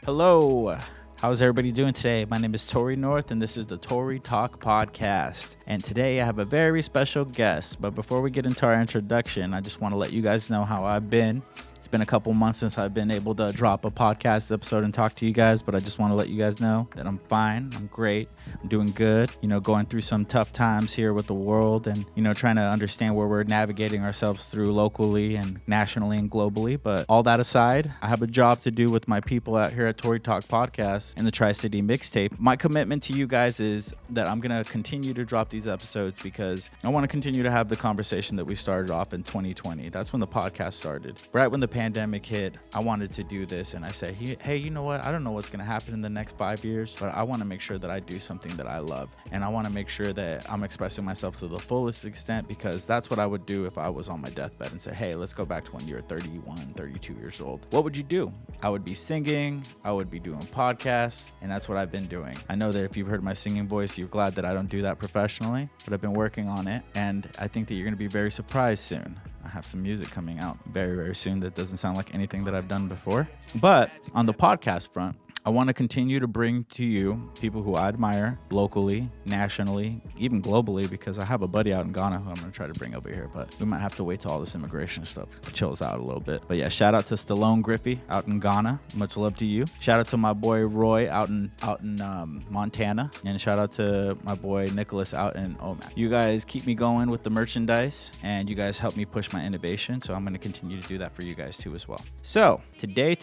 Hello. How's everybody doing today? My name is Tory North, and this is the Tory Talk podcast. And today I have a very special guest. But before we get into our introduction, I just want to let you guys know how I've been. It's been a couple months since I've been able to drop a podcast episode and talk to you guys, but I just want to let you guys know that I'm fine. I'm great. I'm doing good. Going through some tough times here with the world and, trying to understand where we're navigating ourselves through locally and nationally and globally. But all that aside, I have a job to do with my people out here at Tory Talk Podcast and the Tri-City Mixtape. My commitment to you guys is that I'm going to continue to drop these episodes because I want to continue to have the conversation that we started off in 2020. That's when the podcast started. Right when the pandemic hit, I wanted to do this, and I said, hey, you know what? I don't know what's going to happen in the next 5 years, but I want to make sure that I do something that I love, and I want to make sure that I'm expressing myself to the fullest extent, because that's what I would do if I was on my deathbed and say, hey, let's go back to when you were 31, 32 years old. What would you do? I would be singing, I would be doing podcasts, and that's what I've been doing. I know that if you've heard my singing voice, you're glad that I don't do that professionally, but I've been working on it, and I think that you're going to be very surprised soon. I have some music coming out very, very soon that doesn't sound like anything that I've done before. But on the podcast front, I want to continue to bring to you people who I admire locally, nationally, even globally, because I have a buddy out in Ghana who I'm going to try to bring over here, but we might have to wait till all this immigration stuff chills out a little bit. But yeah, shout out to Stallone Griffey out in Ghana. Much love to you. Shout out to my boy Roy out in Montana, and shout out to my boy Nicholas out in Omaha. You guys keep me going with the merchandise, and you guys help me push my innovation, so I'm going to continue to do that for you guys too as well. So today,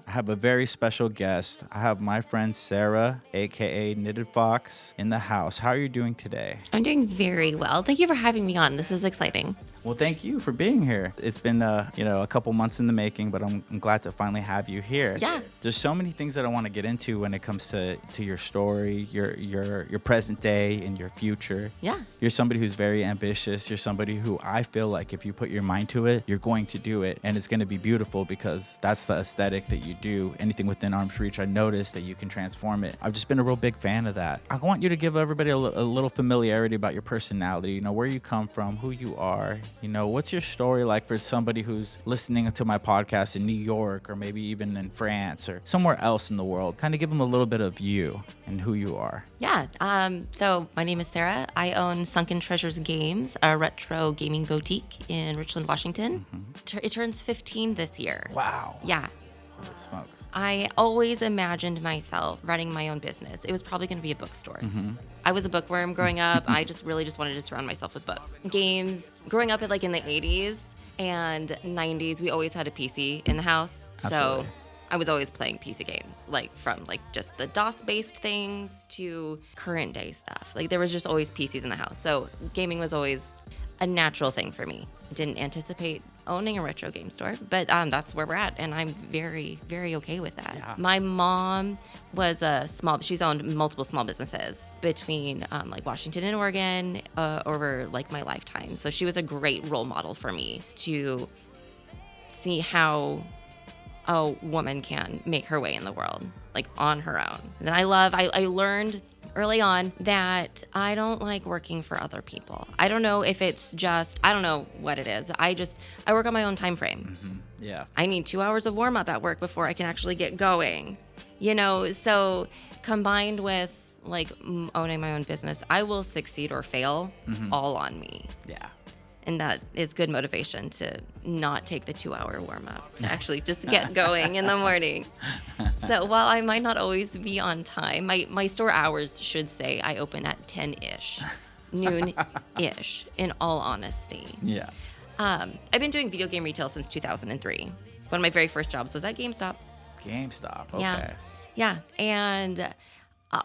I have a very special guest. I have my friend Sarah, aka KnittedFox, in the house. How are you doing today? I'm doing very well. Thank you for having me on. This is exciting. Well, thank you for being here. It's been, a couple months in the making, but I'm glad to finally have you here. Yeah. There's so many things that I want to get into when it comes to your story, your present day, and your future. Yeah. You're somebody who's very ambitious. You're somebody who I feel like if you put your mind to it, you're going to do it, and it's going to be beautiful because that's the aesthetic that you do. Anything within arm's reach, I noticed that you can transform it. I've just been a real big fan of that. I want you to give everybody a little familiarity about your personality, where you come from, who you are. What's your story like for somebody who's listening to my podcast in New York or maybe even in France or somewhere else in the world? Kind of give them a little bit of you and who you are. Yeah. So my name is Sarah. I own Sunken Games, a retro gaming boutique in Richland, Washington. Mm-hmm. It turns 15 this year. Wow. Yeah. Holy smokes. I always imagined myself running my own business. It was probably going to be a bookstore. Mm-hmm. I was a bookworm growing up. I just really wanted to surround myself with books. Games, growing up in the 80s and 90s, we always had a PC in the house. Absolutely. So I was always playing PC games, from just the DOS-based things to current day stuff. There was just always PCs in the house. So gaming was always a natural thing for me. Didn't anticipate owning a retro game store, but that's where we're at, and I'm very, very okay with that. Yeah. My mom was she's owned multiple small businesses between Washington and Oregon over my lifetime. So she was a great role model for me to see how a woman can make her way in the world, on her own. And I learned early on that I don't like working for other people. I don't know if it's I don't know what it is. I work on my own time frame. Mm-hmm. Yeah. I need 2 hours of warm up at work before I can actually get going. So combined with owning my own business, I will succeed or fail all on me. Yeah. And that is good motivation to not take the 2-hour warm up, to actually just get going in the morning. So while I might not always be on time, my store hours should say I open at 10-ish, noon-ish, in all honesty. Yeah. I've been doing video game retail since 2003. One of my very first jobs was at GameStop. Okay. Yeah. And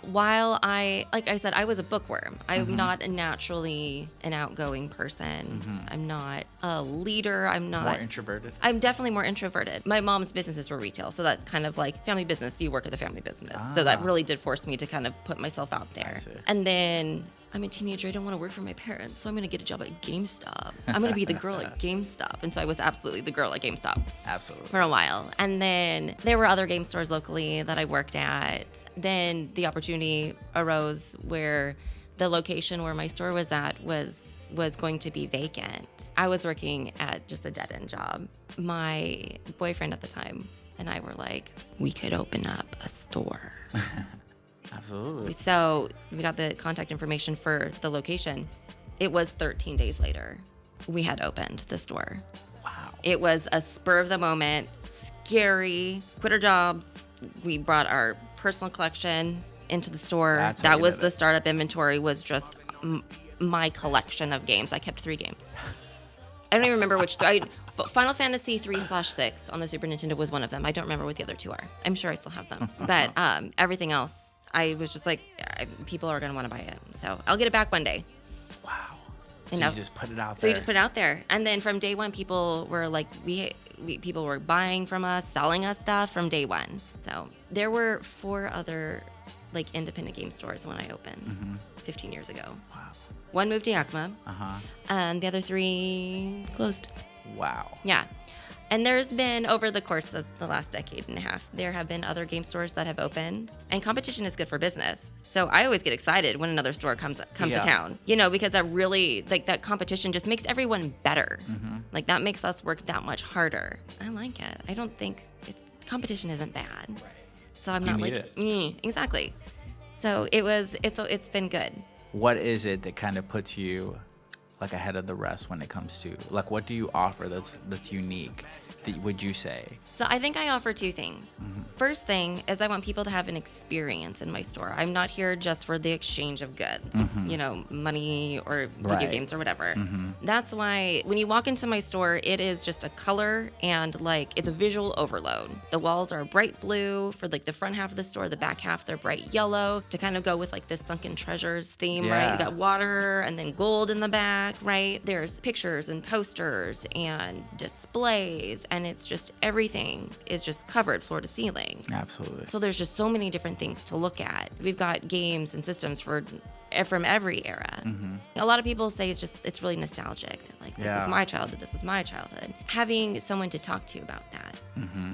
while like I said, I was a bookworm. I'm not naturally an outgoing person. I'm not a leader. More introverted? I'm definitely more introverted. My mom's businesses were retail, so that's kind of family business. You work at the family business. So that really did force me to kind of put myself out there. I see. And then I'm a teenager. I don't want to work for my parents, so I'm going to get a job at GameStop. I'm going to be the girl at GameStop. And so I was absolutely the girl at GameStop. Absolutely. For a while. And then there were other game stores locally that I worked at. Then the opportunity arose where the location where my store was at was going to be vacant. I was working at just a dead-end job. My boyfriend at the time and I were like, we could open up a store. Absolutely. So we got the contact information for the location. It was 13 days later. We had opened the store. Wow. It was a spur of the moment, scary, quit our jobs. We brought our personal collection into the store. That's how That you was did the it. startup inventory was just my collection of games. I kept 3 games. I don't even remember which. Final Fantasy 3/6 on the Super Nintendo was one of them. I don't remember what the other 2 are. I'm sure I still have them. But everything else, I was just like, people are going to want to buy it. So I'll get it back one day. Wow. So You know, you just put it out So there. you just put it out there. And then from day one, people were like, people were buying from us, selling us stuff from day one. So there were 4 other like independent game stores when I opened 15 years ago. Wow. 1 moved to Yakima, Uh-huh. and the other 3 closed. Wow. Yeah. And there's been, over the course of the last decade and a half, there have been other game stores that have opened. And competition is good for business. So I always get excited when another store comes Yeah. to town, you know, because that really, like, that competition just makes everyone better. Like, that makes us work that much harder. I like it. I don't think competition isn't bad. So I'm You not need like, it. Exactly. So it's been good. What is it that kind of puts you like ahead of the rest when it comes to like what do you offer that's unique would you say? So I think I offer 2 things. First thing is I want people to have an experience in my store. I'm not here just for the exchange of goods, you know, money or video Right. games or whatever. That's why when you walk into my store, it is just a color and like it's a visual overload. The walls are bright blue for like the front half of the store, the back half they're bright yellow to kind of go with like this Sunken treasures theme, right? Yeah. You got water and then gold in the back, right? There's pictures and posters and displays, and it's just everything is just covered floor to ceiling. Absolutely. So there's just so many different things to look at. We've got games and systems from every era. A lot of people say it's really nostalgic. They're like, this was Yeah. my childhood, this was my childhood. Having someone to talk to about that,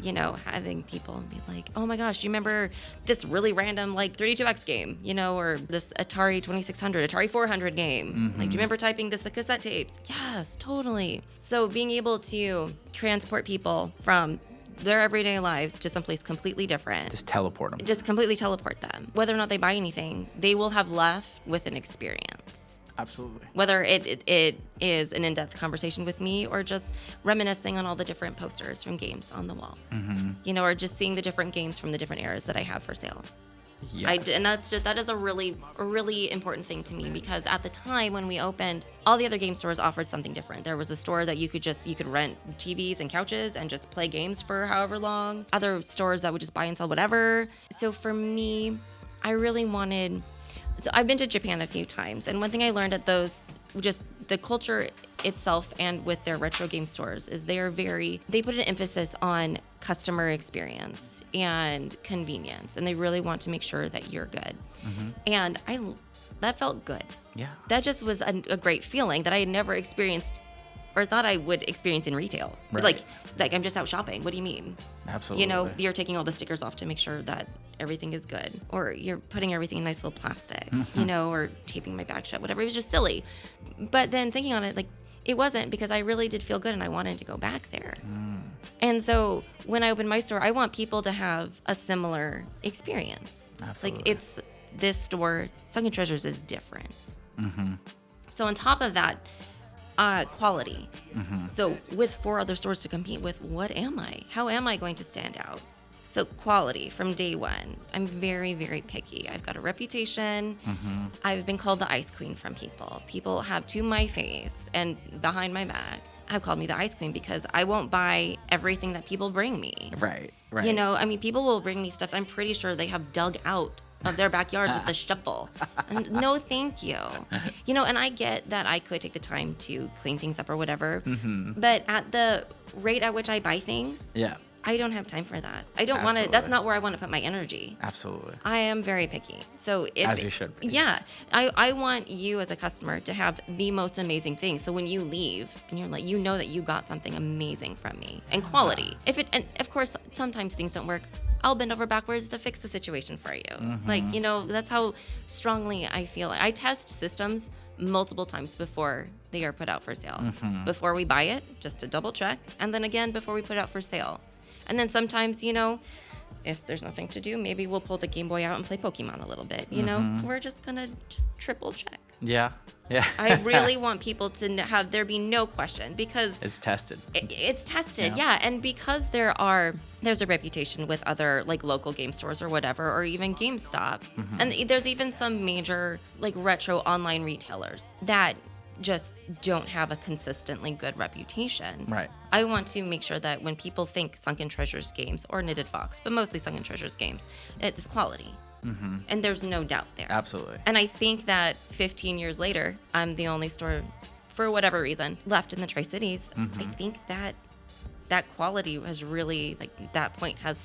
you know, having people be like, oh my gosh, do you remember this really random like 32X game, you know, or this Atari 2600, Atari 400 game? Like, do you remember typing this cassette tapes? Yes, totally. So being able to transport people from their everyday lives to someplace completely different. Just teleport them. Just completely teleport them. Whether or not they buy anything, they will have left with an experience. Absolutely. Whether it is an in-depth conversation with me or just reminiscing on all the different posters from games on the wall. You know, or just seeing the different games from the different eras that I have for sale. Yes. And that is a really important thing to me because at the time when we opened, all the other game stores offered something different. There was a store that you could rent TVs and couches and just play games for however long. Other stores that would just buy and sell whatever. So for me, I really wanted. So I've been to Japan a few times, and one thing I learned at those, just the culture itself and with their retro game stores is they put an emphasis on customer experience and convenience, and they really want to make sure that you're good. And that felt good. Yeah. That just was a great feeling that I had never experienced or thought I would experience in retail. Right. Like I'm just out shopping. What do you mean? Absolutely. You know, you're taking all the stickers off to make sure that everything is good, or you're putting everything in nice little plastic, you know, or taping my bag shut, whatever. It was just silly. But then thinking on it, like, it wasn't, because I really did feel good and I wanted to go back there. And so when I open my store, I want people to have a similar experience. Absolutely. Like, it's this store, Sunken Treasures is different. So on top of that, quality. So with 4 other stores to compete with, what am I? How am I going to stand out? So quality from day one. I'm very, very picky. I've got a reputation. I've been called the ice queen from people. People have to my face and behind my back have called me the ice queen because I won't buy everything that people bring me. Right. You know, I mean, people will bring me stuff I'm pretty sure they have dug out of their backyard with a shovel. And no, thank you. You know, and I get that I could take the time to clean things up or whatever. But at the rate at which I buy things, Yeah. I don't have time for that. I don't want to. That's not where I want to put my energy. Absolutely. I am very picky. So if As you should be. Yeah, I want you as a customer to have the most amazing thing. So when you leave and you're like, you know that you got something amazing from me and quality. And of course, sometimes things don't work. I'll bend over backwards to fix the situation for you. Like, you know, that's how strongly I feel. I test systems multiple times before they are put out for sale. Before we buy it, just to double check, and then again before we put it out for sale. And then sometimes, if there's nothing to do, maybe we'll pull the Game Boy out and play Pokemon a little bit. We're just gonna triple check. Yeah. I really want people to have there be no question, because it's tested. It's tested, yeah. And because there's a reputation with other like local game stores or whatever, or even GameStop, and there's even some major like retro online retailers that just don't have a consistently good reputation. Right. I want to make sure that when people think Sunken Treasures games or KnittedFox, but mostly Sunken Treasures games, it's quality. And there's no doubt there. Absolutely. And I think that 15 years later, I'm the only store, for whatever reason, left in the Tri-Cities. I think that quality has really, like, that point has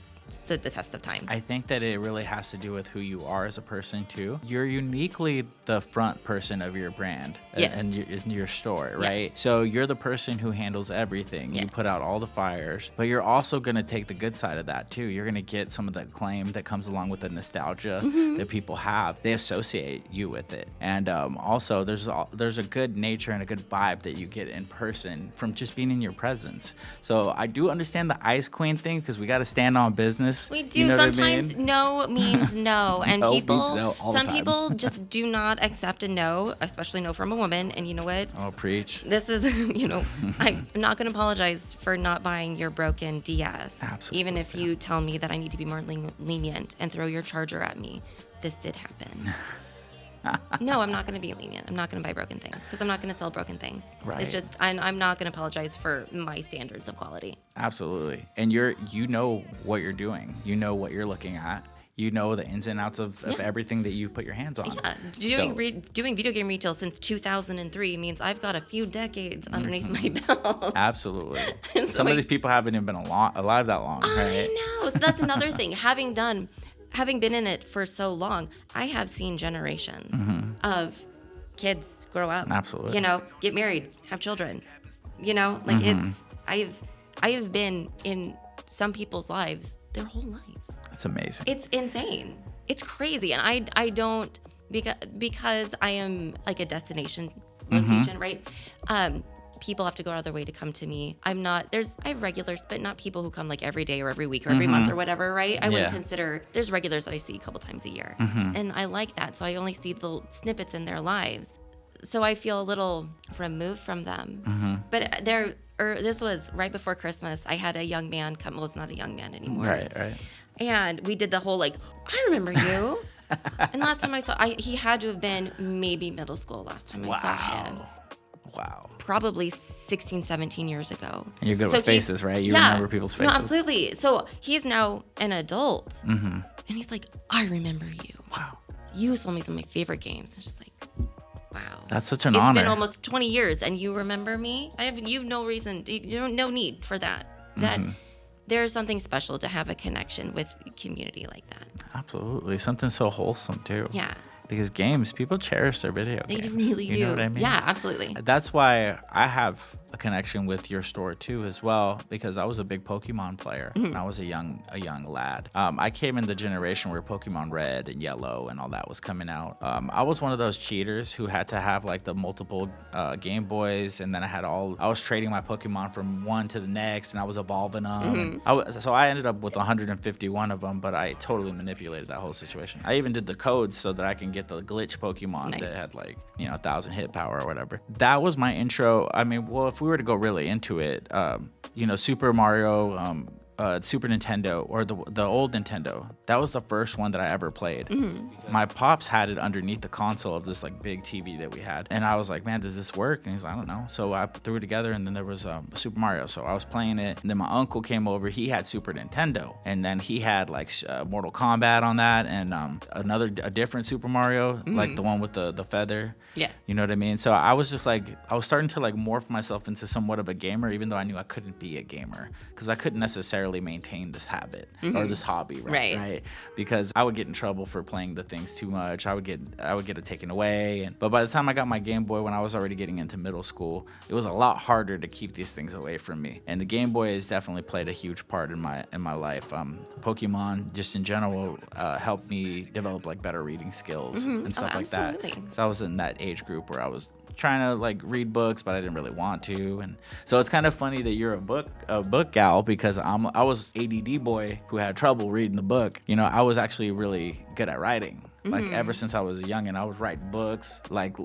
stood the test of time. I think that it really has to do with who you are as a person too. You're uniquely the front person of your brand and your store, right? Yeah. So you're the person who handles everything. Yeah. You put out all the fires, but you're also going to take the good side of that too. You're going to get some of the acclaim that comes along with the nostalgia that people have. They associate you with it. And also there's a good nature and a good vibe that you get in person from just being in your presence. So I do understand the Ice Queen thing, because we got to stand on business. We do. Sometimes no means no. And no people, means no all the some time. people just do not accept a no, especially no from a woman. And you know what? Oh, preach. This is, I'm not going to apologize for not buying your broken DS. Absolutely. Even if you tell me that I need to be more lenient and throw your charger at me. This did happen. No, I'm not going to be lenient. I'm not going to buy broken things, because I'm not going to sell broken things. Right. It's just, I'm not going to apologize for my standards of quality. Absolutely. And you know what you're doing. You know what you're looking at. You know the ins and outs of everything that you put your hands on. Yeah. Doing video game retail since 2003 means I've got a few decades underneath my belt. Absolutely. Some of these people haven't even been alive that long, right? I know. So that's another thing. Having been in it for so long, I have seen generations of kids grow up. Absolutely. Get married, have children. It's I have been in some people's lives their whole lives. That's amazing. It's insane. It's crazy. And I don't, because I am like a destination location, right? People have to go out of their way to come to me. I have regulars, but not people who come like every day or every week or every month or whatever, right? I wouldn't consider, there's regulars that I see a couple times a year. And I like that. So I only see the snippets in their lives. So I feel a little removed from them. But this was right before Christmas. I had a young man come. Well, it's not a young man anymore. Right. And we did the whole like, I remember you. And last time I saw, he had to have been maybe middle school last time I saw him. Wow. Probably 16, 17 years ago. And you're good with faces, right? You remember people's faces. No, absolutely. So he's now an adult. And he's like, I remember you. Wow. You sold me some of my favorite games. It's just like, wow. That's such an honor. It's been almost 20 years and you remember me? You've no reason, no need for that. There's something special to have a connection with community like that. Absolutely. Something so wholesome too. Yeah. Because people cherish their video games. They really do. You know what I mean? Yeah, absolutely. That's why I have a connection with your store too as well, because I was a big Pokemon player when I was a young lad. I came in the generation where Pokemon Red and Yellow and all that was coming out. I was one of those cheaters who had to have like the multiple Game Boys, and then I was trading my Pokemon from one to the next, and I was evolving them. So I ended up with 151 of them, but I totally manipulated that whole situation. I even did the codes so that I can get the glitch Pokemon that had like 1,000 hit power or whatever. That was my intro. I mean, well, if we were to go really into it, Super Mario, Super Nintendo, or the old Nintendo, that was the first one that I ever played. My pops had it underneath the console of this like big TV that we had, and I was like, man, does this work? And he's like, I don't know. So I threw it together, and then there was Super Mario, so I was playing it, and then my uncle came over. He had Super Nintendo, and then he had like Mortal Kombat on that, and a different Super Mario, like the one with the feather. Yeah. You know what I mean? So I was just like, I was starting to like morph myself into somewhat of a gamer, even though I knew I couldn't be a gamer, because I couldn't necessarily barely maintain this habit or this hobby, right? Because I would get in trouble for playing the things too much. I would get it taken away. But by the time I got my Game Boy, when I was already getting into middle school, it was a lot harder to keep these things away from me. And the Game Boy has definitely played a huge part in my life. Pokemon, just in general, helped me develop like better reading skills and stuff like that. So I was in that age group where I was trying to like read books, but I didn't really want to. And so it's kind of funny that you're a book gal, because I was ADD boy who had trouble reading the book. You know, I was actually really good at writing. Like ever since I was young, and I would write books like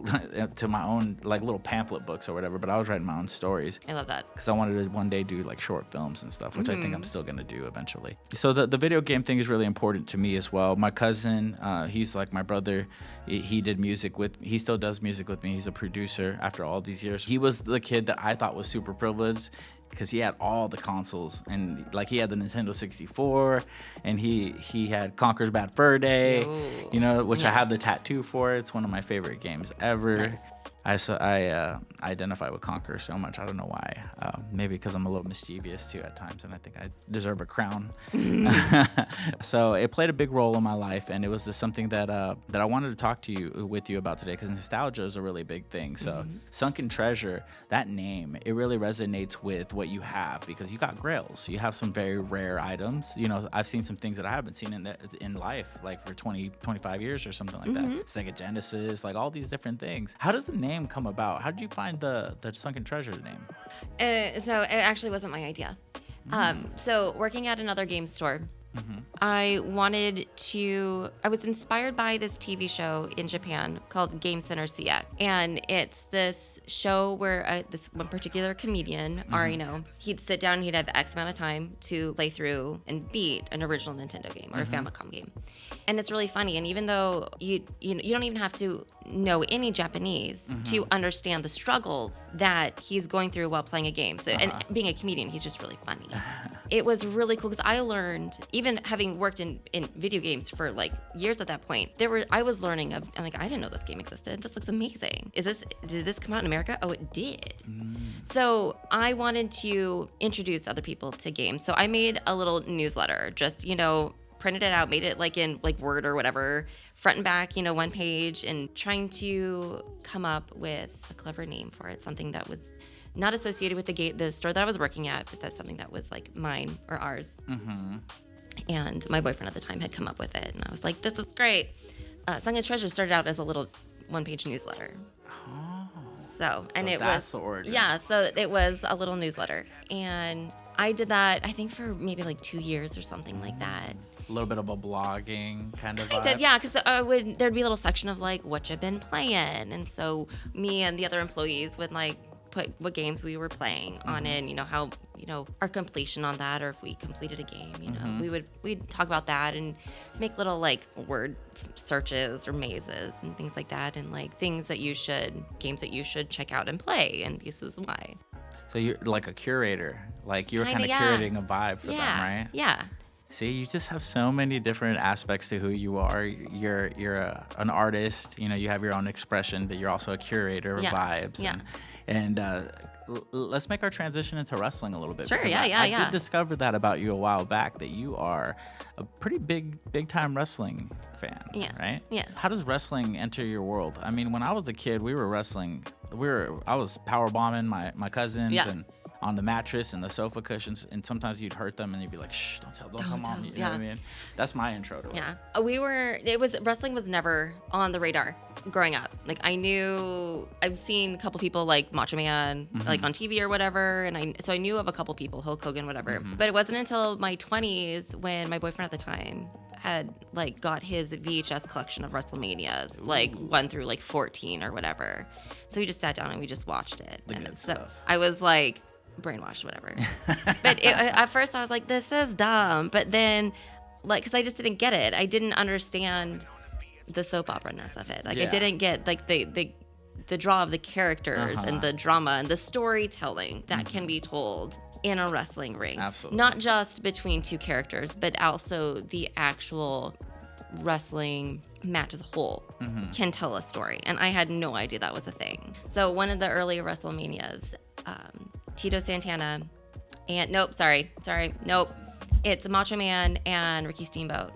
to my own, like little pamphlet books or whatever, but I was writing my own stories. I love that. Because I wanted to one day do like short films and stuff, which I think I'm still going to do eventually. So the video game thing is really important to me as well. My cousin, he's like my brother. He still does music with me. He's a producer after all these years. He was the kid that I thought was super privileged, because he had all the consoles, and like he had the Nintendo 64, and he had Conker's Bad Fur Day, you know, which I have the tattoo for. It's one of my favorite games ever. Nice. I identify with Conker so much. I don't know why. Maybe because I'm a little mischievous too at times, and I think I deserve a crown. So it played a big role in my life, and it was just something that I wanted to talk with you about today, because nostalgia is a really big thing. So Sunken Treasure, that name, it really resonates with what you have, because you got grails. You have some very rare items. You know, I've seen some things that I haven't seen in life, like for 20, 25 years or something like that. Sega Genesis, like all these different things. How does the name come about? How did you find the Sunken Treasure name? So it actually wasn't my idea. So working at another game store, I was inspired by this TV show in Japan called Game Center CX. And it's this show where this one particular comedian, Arino, he'd sit down and he'd have X amount of time to lay through and beat an original Nintendo game or a Famicom game. And it's really funny. And even though you don't even have to know any Japanese to understand the struggles that he's going through while playing a game. So, and being a comedian, he's just really funny. It was really cool because I learned, even having worked in video games for like years at that point, I was learning I'm like, I didn't know this game existed. This looks amazing. Did this come out in America? Oh, it did. So I wanted to introduce other people to games. So I made a little newsletter, just, printed it out, made it like in like Word or whatever, front and back, one page, and trying to come up with a clever name for it, something that was not associated with the store that I was working at, but that's something that was like mine or ours. And my boyfriend at the time had come up with it, and I was like, this is great. Sunken Treasure started out as a little one-page newsletter. So that's the origin. Yeah, so it was a little newsletter, and I did that, I think, for maybe like 2 years or something like that. A little bit of a blogging kind of vibe. Yeah, because there'd be a little section of like what you've been playing, and so me and the other employees would like put what games we were playing on it, and how our completion on that, or if we completed a game, we'd talk about that and make little like word searches or mazes and things like that, and like games that you should check out and play, and this is why. So you're like a curator, like you were kind of curating a vibe for them, right? Yeah. See, you just have so many different aspects to who you are. You're an artist, you have your own expression, but you're also a curator of vibes. Yeah. And let's make our transition into wrestling a little bit. Sure, I did discover that about you a while back, that you are a pretty big time wrestling fan, right? Yeah. How does wrestling enter your world? I mean, when I was a kid, we were wrestling. I was power bombing my cousins and on the mattress and the sofa cushions, and sometimes you'd hurt them and you'd be like, shh, don't tell mom. You know what I mean? That's my intro to it. Yeah. Wrestling was never on the radar growing up. Like I've seen a couple people like Macho Man, like on TV or whatever. And so I knew of a couple people, Hulk Hogan, whatever. But it wasn't until my 20s when my boyfriend at the time had like got his VHS collection of WrestleManias, like 1 through like 14 or whatever. So we just sat down and we just watched it. Stuff. I was like, brainwashed, whatever. But at first I was like, this is dumb. But then, like, because I just didn't get it. I didn't understand the soap opera-ness of it. Like, I didn't get like the draw of the characters and the drama and the storytelling that can be told in a wrestling ring. Absolutely. Not just between two characters, but also the actual wrestling match as a whole can tell a story. And I had no idea that was a thing. So one of the early WrestleManias, Tito Santana, and nope. It's Macho Man and Ricky Steamboat.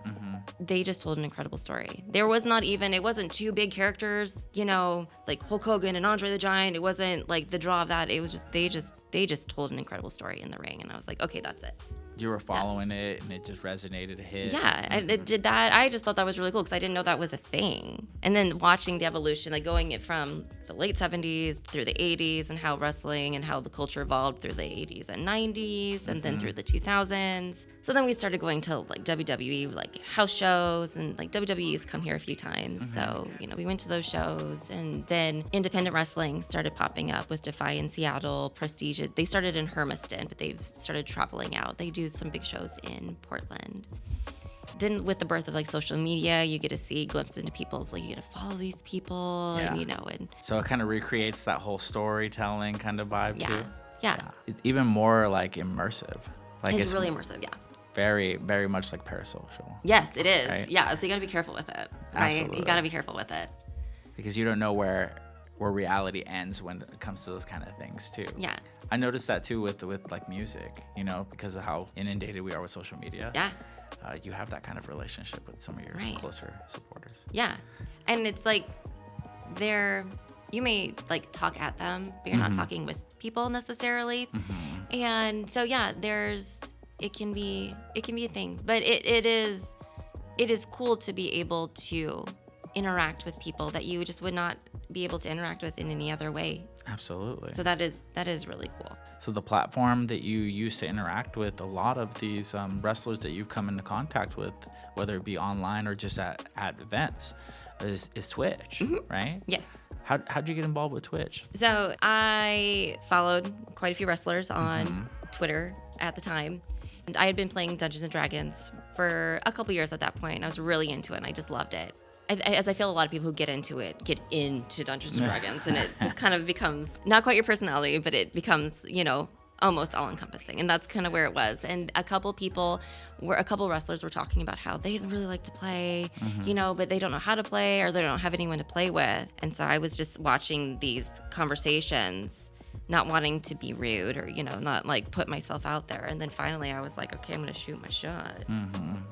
They just told an incredible story. There was not even, it wasn't two big characters, you know, like Hulk Hogan and Andre the Giant. It wasn't like the draw of that. It was just, they just told an incredible story in the ring. And I was like, okay, that's it. You were following it and it just resonated, a hit. Yeah, and it did that. I just thought that was really cool because I didn't know that was a thing. And then watching the evolution, like going it from the late 70s through the 80s and how wrestling and how the culture evolved through the 80s and 90s and then through the 2000s. So then we started going to like WWE, like house shows, and like WWE's come here a few times. So, you know, we went to those shows, and then independent wrestling started popping up with Defy in Seattle, Prestige. They started in Hermiston, but they've started traveling out. They do some big shows in Portland. Then with the birth of like social media, you get to see glimpses into people's, like you get to follow these people, and you know, and so it kind of recreates that whole storytelling kind of vibe too. Yeah. It's even more like immersive. Like it's really immersive, yeah. Very, very much like parasocial. Yes, it is. Right? Yeah, so you got to be careful with it. Right? Absolutely. You got to be careful with it. Because you don't know where reality ends when it comes to those kind of things too. Yeah. I noticed that too with like music, you know, because of how inundated we are with social media. Yeah. You have that kind of relationship with some of your closer supporters. Yeah. And it's like you may like talk at them, but you're not talking with people necessarily. And so yeah, it can be a thing, but it is cool to be able to interact with people that you just would not be able to interact with in any other way. Absolutely. So that is really cool. So the platform that you use to interact with a lot of these wrestlers that you've come into contact with, whether it be online or just at events, is Twitch, right? Yeah. How'd you get involved with Twitch? So I followed quite a few wrestlers on Twitter at the time. And I had been playing Dungeons & Dragons for a couple years at that point. And I was really into it, and I just loved it. As I feel a lot of people who get into Dungeons & Dragons, and it just kind of becomes not quite your personality, but it becomes, you know, almost all-encompassing. And that's kind of where it was. And a couple wrestlers were talking about how they really like to play, you know, but they don't know how to play, or they don't have anyone to play with. And so I was just watching these conversations, not wanting to be rude or, you know, not like put myself out there. And then finally I was like, okay, I'm going to shoot my shot.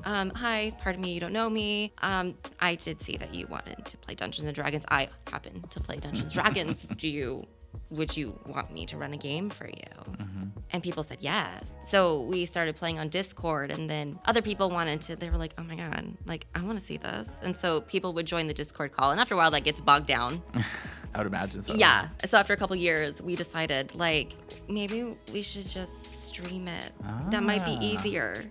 Hi, pardon me, you don't know me. I did see that you wanted to play Dungeons & Dragons. I happen to play Dungeons & Dragons. Would you want me to run a game for you? And people said yes. So we started playing on Discord, and then other people they were like, oh my God, like, I want to see this. And so people would join the Discord call, and after a while that gets bogged down. I would imagine so. Yeah. So after a couple years, we decided, like, maybe we should just stream it. That might be easier,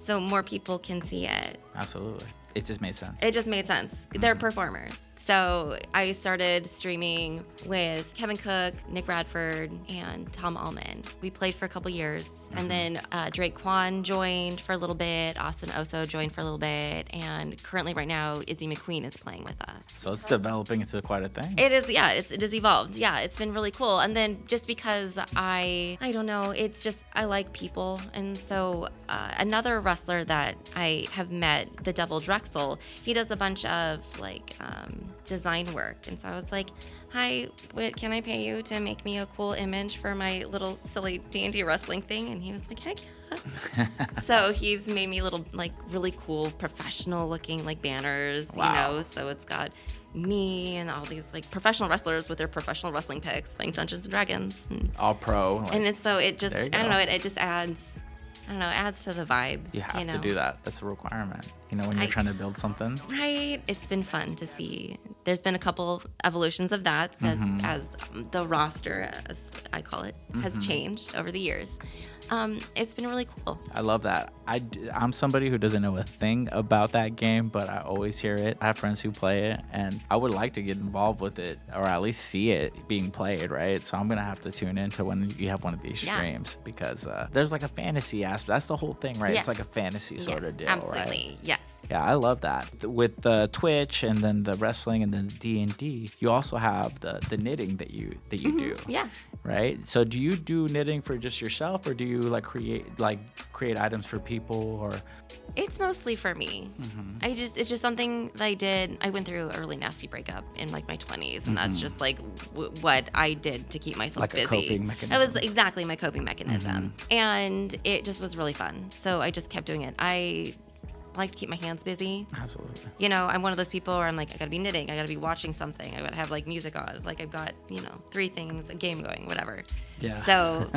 so more people can see it. Absolutely. It just made sense. They're performers. So I started streaming with Kevin Cook, Nick Radford, and Tom Allman. We played for a couple years. And then Drake Kwan joined for a little bit. Austin Oso joined for a little bit. And currently right now, Izzy McQueen is playing with us. So it's developing into quite a thing. It is, yeah. It has evolved. Yeah, it's been really cool. And then just because I don't know, it's just, I like people. And so another wrestler that I have met, the Devil Drexel, he does a bunch of like design work. And so I was like, hi, can I pay you to make me a cool image for my little silly D&D wrestling thing? And he was like, heck yeah. So he's made me little, like, really cool professional looking like banners, you know, so it's got me and all these like professional wrestlers with their professional wrestling pics playing Dungeons & Dragons. And, all pro. Like, and it's, so it just, I don't know, it just adds to the vibe. You have to do that. That's a requirement. You know, when you're trying to build something. Right. It's been fun to see. There's been a couple evolutions of that as the roster, as I call it, has changed over the years. It's been really cool. I love that. I'm somebody who doesn't know a thing about that game, but I always hear it. I have friends who play it, and I would like to get involved with it, or at least see it being played, right? So I'm going to have to tune into when you have one of these streams, because there's like a fantasy aspect. That's the whole thing, right? It's like a fantasy sort of deal, absolutely. Right? Yes. Yeah, I love that. With the Twitch and then the wrestling and then the D&D, you also have the knitting that you do. Yeah. right? So do you do knitting for just yourself, or do you like create items for people, or? It's mostly for me. It's just something that I did. I went through a really nasty breakup in like my 20s, and that's just like what I did to keep myself busy. Like a coping mechanism. That was exactly my coping mechanism. And it just was really fun. So I just kept doing it. I like to keep my hands busy. Absolutely. You know, I'm one of those people where I'm like, I gotta be knitting, I gotta be watching something, I gotta have like music on. Like I've got, 3 things, a game going, whatever. Yeah. So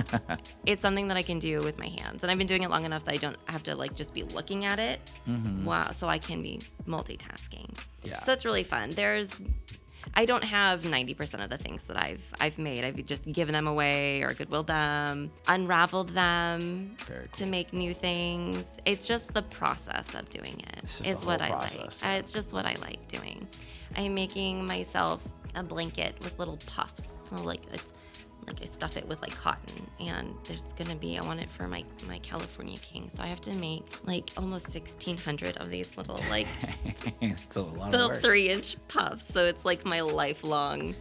it's something that I can do with my hands. And I've been doing it long enough that I don't have to like just be looking at it. Wow. So I can be multitasking. Yeah. So it's really fun. I don't have 90% of the things that I've made. I've just given them away or Goodwilled them, unraveled them to make new things. It's just the process of doing it is what I like. It's just what I like doing. I'm making myself a blanket with little puffs. I stuff it with like cotton, and I want it for my California king. So I have to make like almost 1,600 of these little like it's a lot little of work. 3-inch puffs. So it's like my lifelong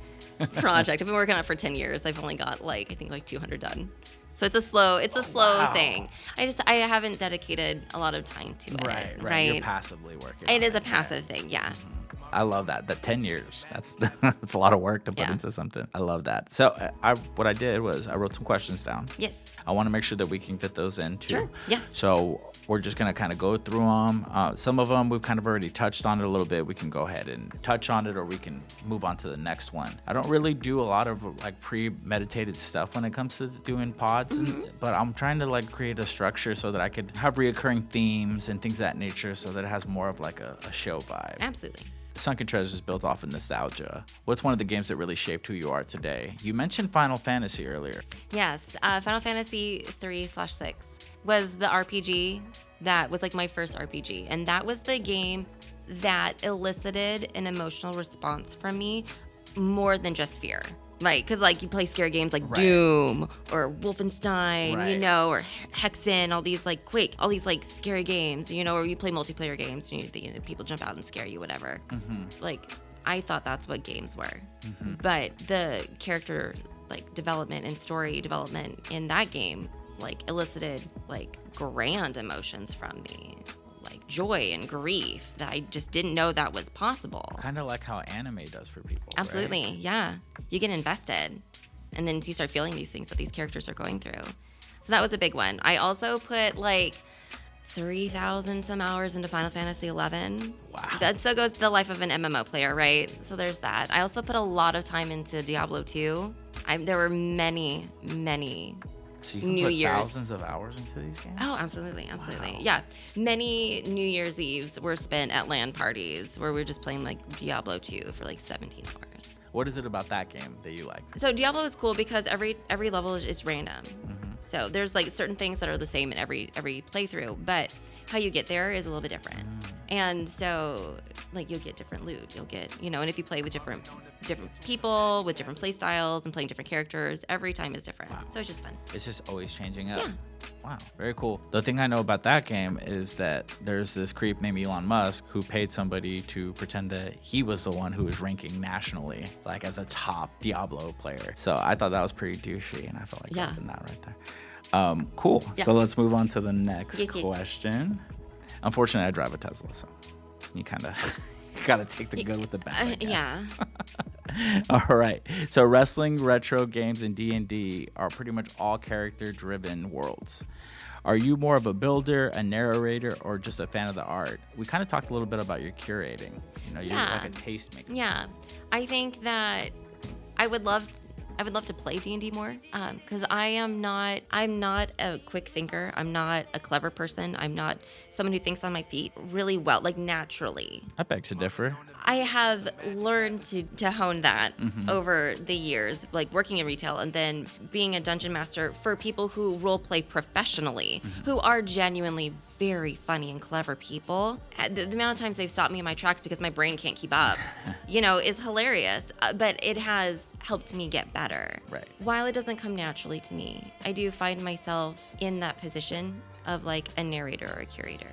project. I've been working on it for 10 years. I've only got I think 200 done. So it's a slow thing. I haven't dedicated a lot of time to it. Right. You're passively working. It is a passive thing, yeah. I love that. The 10 years. That's a lot of work to put into something. I love that. So what I did was I wrote some questions down. Yes. I want to make sure that we can fit those in too. Sure. Yes. So we're just going to kind of go through them. Some of them we've kind of already touched on it a little bit. We can go ahead and touch on it, or we can move on to the next one. I don't really do a lot of like premeditated stuff when it comes to doing pods, but I'm trying to like create a structure so that I could have reoccurring themes and things of that nature, so that it has more of like a show vibe. Absolutely. Sunken Treasures is built off of nostalgia. What's one of the games that really shaped who you are today? You mentioned Final Fantasy earlier. Yes, Final Fantasy 3/6 was the RPG that was like my first RPG, and that was the game that elicited an emotional response from me more than just fear. Because you play scary games like Doom or Wolfenstein, or Hexen, all these like Quake, all these like scary games, or you play multiplayer games and people jump out and scare you, whatever. I thought that's what games were. But the character development and story development in that game elicited grand emotions from me. Joy and grief that I just didn't know that was possible. Kind of like how anime does for people. Absolutely, right? Yeah. You get invested, and then you start feeling these things that these characters are going through. So that was a big one. I also put 3,000 some hours into Final Fantasy 11. Wow. That so goes the life of an MMO player, right? So there's that. I also put a lot of time into Diablo 2. There were many So you can put thousands of hours into these games? Oh, absolutely. Wow. Yeah. Many New Year's Eves were spent at LAN parties where we were just playing Diablo 2 for 17 hours. What is it about that game that you like? So Diablo is cool because every level is random. So there's certain things that are the same in every playthrough, but how you get there is a little bit different. And so you'll get different loot. You'll get, and if you play with different people with different play styles and playing different characters, every time is different. Wow. So it's just fun. It's just always changing up. Yeah. Wow, very cool. The thing I know about that game is that there's this creep named Elon Musk who paid somebody to pretend that he was the one who was ranking nationally, as a top Diablo player. So I thought that was pretty douchey, and I felt like I did that right there. Cool. Yeah. So let's move on to the next question. Unfortunately, I drive a Tesla, so you kind of got to take the good with the bad, I guess. Yeah. All right. So wrestling, retro games, and D&D are pretty much all character-driven worlds. Are you more of a builder, a narrator, or just a fan of the art? We kind of talked a little bit about your curating. You're like a tastemaker. Yeah. I think that I would love to play D&D more because I'm not a quick thinker. I'm not a clever person. I'm not someone who thinks on my feet really well, naturally. I beg to differ. I have learned to hone that over the years, working in retail and then being a dungeon master for people who role play professionally, who are genuinely very funny and clever people. The amount of times they've stopped me in my tracks because my brain can't keep up, is hilarious. But it has helped me get better. Right. While it doesn't come naturally to me, I do find myself in that position of a narrator or a curator.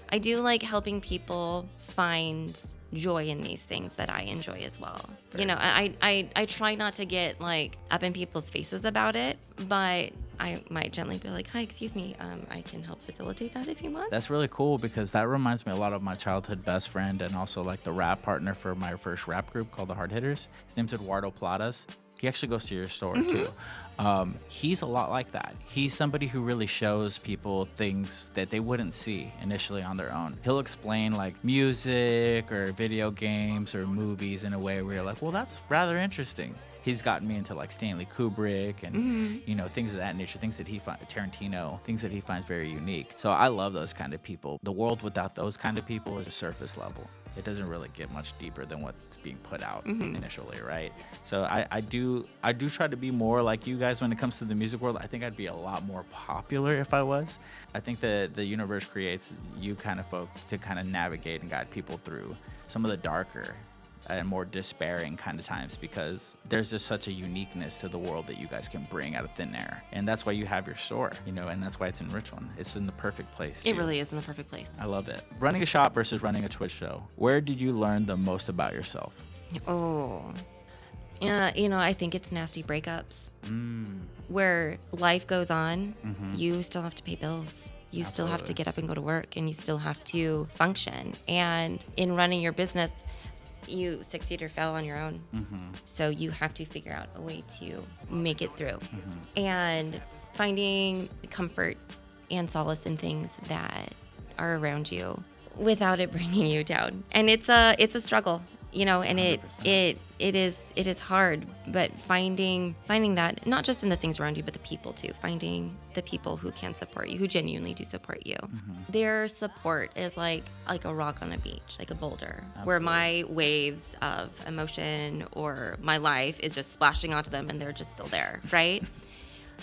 I do like helping people find joy in these things that I enjoy as well. You know, I try not to get like up in people's faces about it, but I might gently be like, hi, excuse me, I can help facilitate that if you want. That's really cool because that reminds me a lot of my childhood best friend and also like the rap partner for my first rap group called the Hard Hitters. His name's Eduardo Platas. He actually goes to your store too. He's a lot like that. He's somebody who really shows people things that they wouldn't see initially on their own. He'll explain like music or video games or movies in a way where you're like, well, that's rather interesting. He's gotten me into like Stanley Kubrick and, you know, things of that nature, things that he finds, Tarantino, things that he finds very unique. So I love those kind of people. The world without those kind of people is a surface level. It doesn't really get much deeper than what's being put out initially, right? So I do try to be more like you guys when it comes to the music world. I think I'd be a lot more popular if I was. I think that the universe creates you kind of folk to kind of navigate and guide people through some of the darker and more despairing kind of times, because there's just such a uniqueness to the world that you guys can bring out of thin air. And that's why you have your store, you know, and that's why it's in Richland. It's in the perfect place. It really is in the perfect place. I love it. Running a shop versus running a Twitch show. Where did you learn the most about yourself? Oh, yeah, you know, I think it's nasty breakups. Where life goes on, you still have to pay bills. You still have to get up and go to work, and you still have to function. And in running your business, you succeed or fail on your own. So you have to figure out a way to make it through. And finding comfort and solace in things that are around you without it bringing you down. And it's a struggle, you know, and 100%. it is hard, but finding that not just in the things around you, but the people too, finding the people who can support you, who genuinely do support you. Their support is like a rock on a beach, like a boulder. Absolutely. Where my waves of emotion or my life is just splashing onto them and they're just still there, right?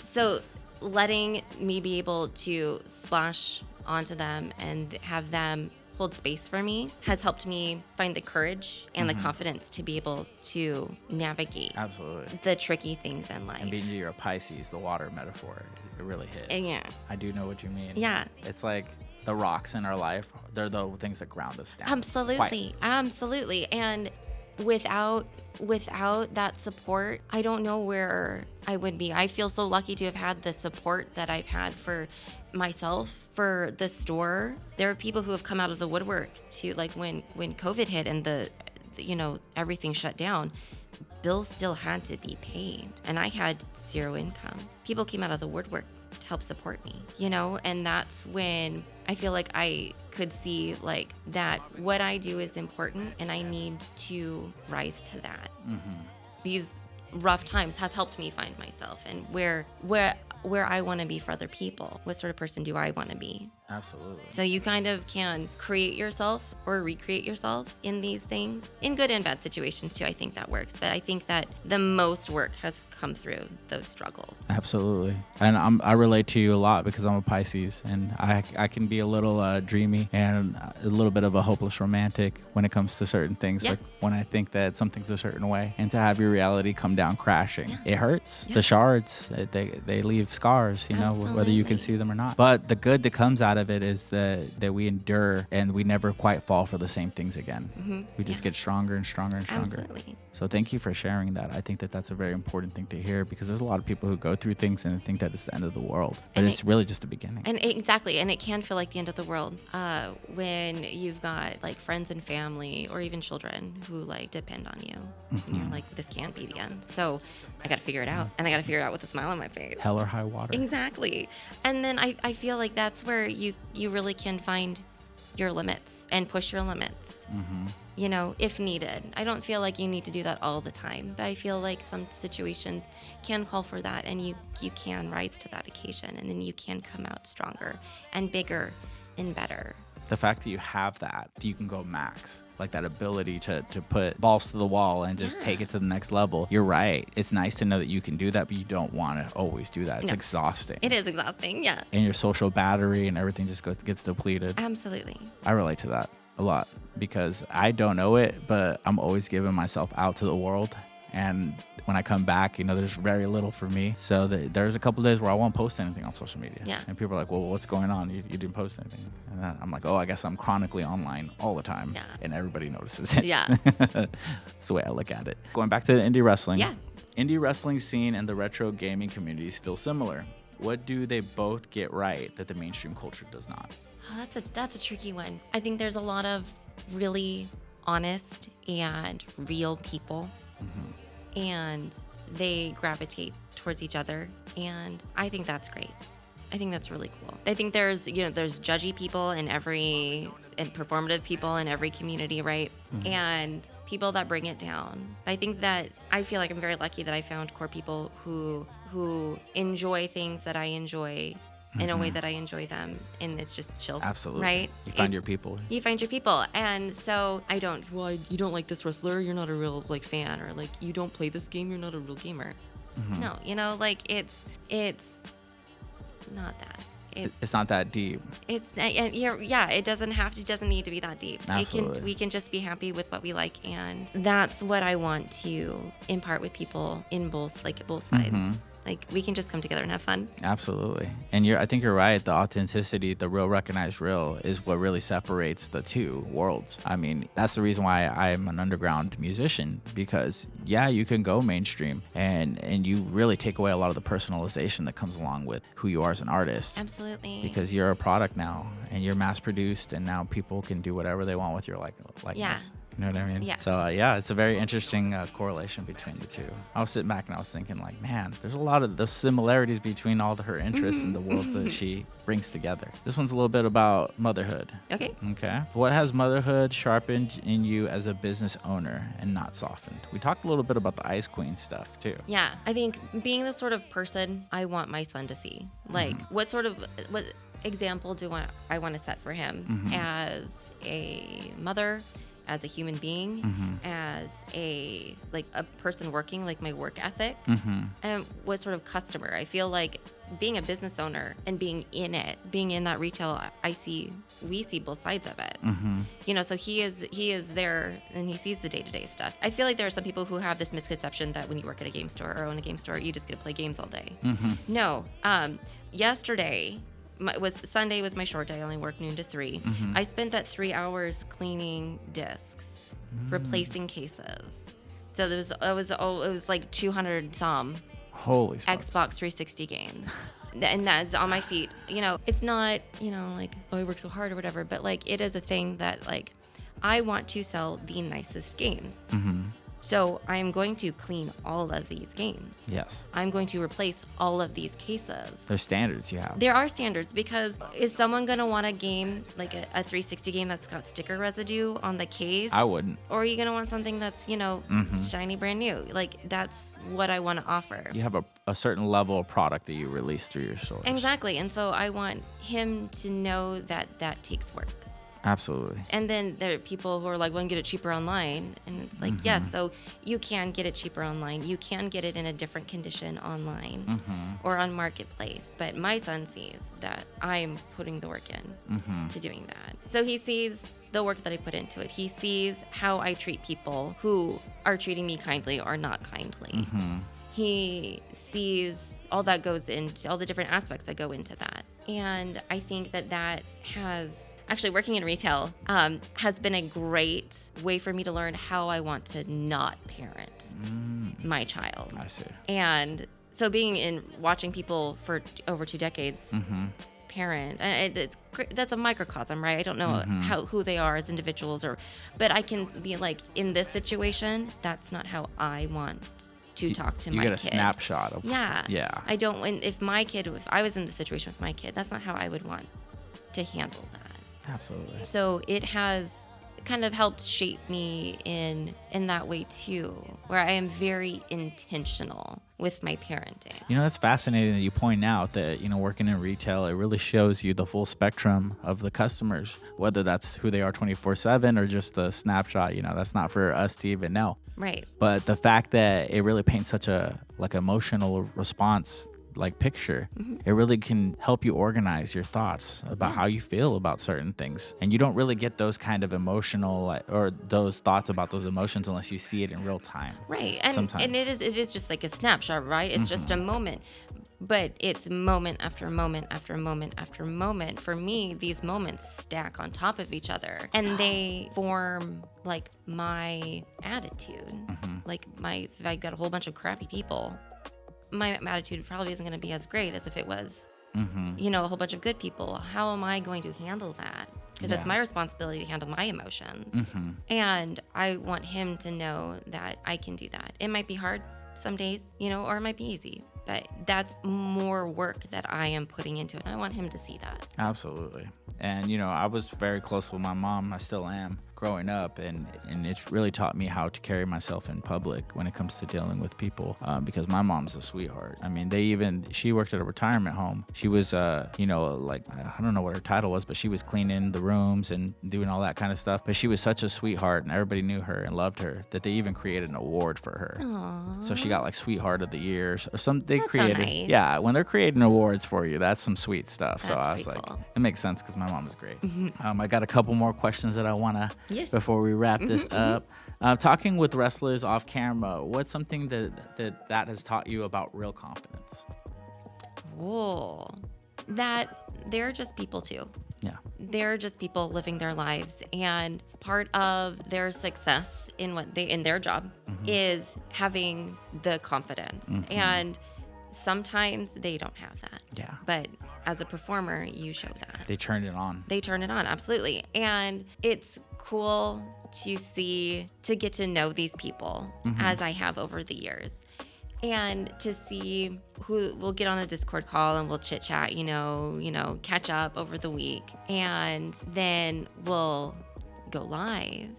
So letting me be able to splash onto them and have them hold space for me has helped me find the courage and the confidence to be able to navigate the tricky things in life. And being you're a Pisces, the water metaphor, it really hits. Yeah. I do know what you mean. Yeah. It's like the rocks in our life, they're the things that ground us down. Absolutely. Absolutely. And without that support, I don't know where I would be. I feel so lucky to have had the support that I've had for myself, for the store. There are people who have come out of the woodwork to, like, when COVID hit and the you know, everything shut down, bills still had to be paid and I had zero income. People came out of the woodwork to help support me, you know, and that's when I feel like I could see like that what I do is important and I need to rise to that. These rough times have helped me find myself and where I want to be for other people. What sort of person do I want to be? Absolutely. So you kind of can create yourself or recreate yourself in these things, in good and bad situations too. I think that works, but I think that the most work has come through those struggles. Absolutely. And I relate to you a lot because I'm a Pisces, and I can be a little dreamy and a little bit of a hopeless romantic when it comes to certain things. Like when I think that something's a certain way, and to have your reality come down crashing, it hurts. The shards, they leave scars, you know, whether you can see them or not. But the good that comes out of it is that we endure and we never quite fall for the same things again. We just get stronger and stronger and stronger. Absolutely. So thank you for sharing that. I think that that's a very important thing to hear because there's a lot of people who go through things and think that it's the end of the world, but it's really just the beginning. And exactly, and it can feel like the end of the world when you've got like friends and family or even children who like depend on you. And you're like, this can't be the end. So I got to figure it out, and I got to figure it out with a smile on my face. Hell or high water. Exactly. And then I feel like that's where you really can find your limits and push your limits. You know, if needed. I don't feel like you need to do that all the time, but I feel like some situations can call for that, and you can rise to that occasion, and then you can come out stronger and bigger and better. The fact that you have that, you can go max, like that ability to put balls to the wall and just take it to the next level. You're right. It's nice to know that you can do that, but you don't want to always do that. It's exhausting. It is exhausting, yeah. And your social battery and everything just gets depleted. Absolutely. I relate to that a lot because I don't know it, but I'm always giving myself out to the world. And when I come back, there's very little for me. So there's a couple days where I won't post anything on social media. Yeah. And people are like, well, what's going on? You didn't post anything. And then I'm like, oh, I guess I'm chronically online all the time. Yeah. And everybody notices it. Yeah. That's the way I look at it. Going back to the indie wrestling. Yeah. Indie wrestling scene and the retro gaming communities feel similar. What do they both get right that the mainstream culture does not? Oh, that's a tricky one. I think there's a lot of really honest and real people, and they gravitate towards each other, and I think that's great. I think that's really cool. I think there's judgy people and performative people in every community, right? And people that bring it down. I feel like I'm very lucky that I found core people who enjoy things that I enjoy in a way that I enjoy them, and it's just chill. Absolutely. Right? You find your people. You find your people. And so you don't like this wrestler, you're not a real fan, or you don't play this game, you're not a real gamer. No, it's not that. It's not that deep. It doesn't need to be that deep. Absolutely. We can just be happy with what we like, and that's what I want to impart with people in both sides. We can just come together and have fun. Absolutely. And I think you're right. The authenticity, the real recognized real, is what really separates the two worlds. I mean, that's the reason why I'm an underground musician, because you can go mainstream and you really take away a lot of the personalization that comes along with who you are as an artist. Absolutely. Because you're a product now and you're mass produced, and now people can do whatever they want with your likeness. Yeah. You know what I mean? Yeah. So, it's a very interesting correlation between the two. I was sitting back and I was thinking, man, there's a lot of the similarities between all her interests and the worlds that she brings together. This one's a little bit about motherhood. Okay. What has motherhood sharpened in you as a business owner and not softened? We talked a little bit about the Ice Queen stuff, too. Yeah. I think being the sort of person I want my son to see. What example do I want to set for him as a mother, as a human being, as a person working, my work ethic, and what sort of customer. I feel like being a business owner and being in that retail, we see both sides of it. So he is there and he sees the day-to-day stuff. I feel like there are some people who have this misconception that when you work at a game store or own a game store, you just get to play games all day. No. Yesterday, Sunday was my short day. I only worked noon to 3. I spent that 3 hours cleaning discs, replacing cases. So it was like 200 some Holy smokes. Xbox 360 games. And that's on my feet. It's not, I work so hard or whatever, but it is a thing that I want to sell the nicest games. So I'm going to clean all of these games. Yes. I'm going to replace all of these cases. There's standards you have. There are standards, because is someone going to want a game, a 360 game that's got sticker residue on the case? I wouldn't. Or are you going to want something that's, shiny, brand new? That's what I want to offer. You have a certain level of product that you release through your stores. Exactly. And so I want him to know that takes work. Absolutely. And then there are people who are like, well, I can get it cheaper online. And it's like, yes, so you can get it cheaper online. You can get it in a different condition online or on Marketplace. But my son sees that I'm putting the work in to doing that. So he sees the work that I put into it. He sees how I treat people who are treating me kindly or not kindly. He sees all that goes into all the different aspects that go into that. And I think that has... Actually, working in retail has been a great way for me to learn how I want to not parent my child. I see. And so watching people for over 2 decades parent, and that's a microcosm, right? I don't know who they are as individuals, but I can be in this situation, that's not how I want to talk to my kid. You get a snapshot of... Yeah. I don't... If I was in the situation with my kid, that's not how I would want to handle that. Absolutely. So it has kind of helped shape me in that way too, where I am very intentional with my parenting. That's fascinating that you point out that, working in retail, it really shows you the full spectrum of the customers, whether that's who they are 24/7 or just a snapshot, that's not for us to even know. Right. But the fact that it really paints such a emotional response like picture. It really can help you organize your thoughts about how you feel about certain things. And you don't really get those kind of emotional or those thoughts about those emotions unless you see it in real time. Right. And it is just like a snapshot, right? It's just a moment. But it's moment after moment after moment after moment. For me, these moments stack on top of each other, and they form like my attitude. Like if I got a whole bunch of crappy people, my attitude probably isn't going to be as great as if it was, a whole bunch of good people. How am I going to handle that? Because it's my responsibility to handle my emotions. And I want him to know that I can do that. It might be hard some days, or it might be easy. But that's more work that I am putting into it. And I want him to see that. Absolutely. And, I was very close with my mom. I still am growing up. And it's really taught me how to carry myself in public when it comes to dealing with people, because my mom's a sweetheart. I mean, she worked at a retirement home. She was, like, I don't know what her title was, but she was cleaning the rooms and doing all that kind of stuff. But she was such a sweetheart, and everybody knew her and loved her, that they even created an award for her. Aww. So she got like Sweetheart of the Year or something. They That's created, so nice. yeah, when they're creating awards for you, that's some sweet stuff. So That's I was pretty like, cool. it makes sense because my mom is great. I got a couple more questions that I want to, Yes. before we wrap this up. Talking with wrestlers off camera, what's something that has taught you about real confidence? Oh, that they're just people too. Yeah. They're just people living their lives, and part of their success in their job is having the confidence. And sometimes they don't have that. Yeah. But as a performer, you show that. They turned it on. They turn it on, absolutely. And it's cool to get to know these people as I have over the years. And to see who we'll get on a Discord call and we'll chit chat, catch up over the week. And then we'll go live.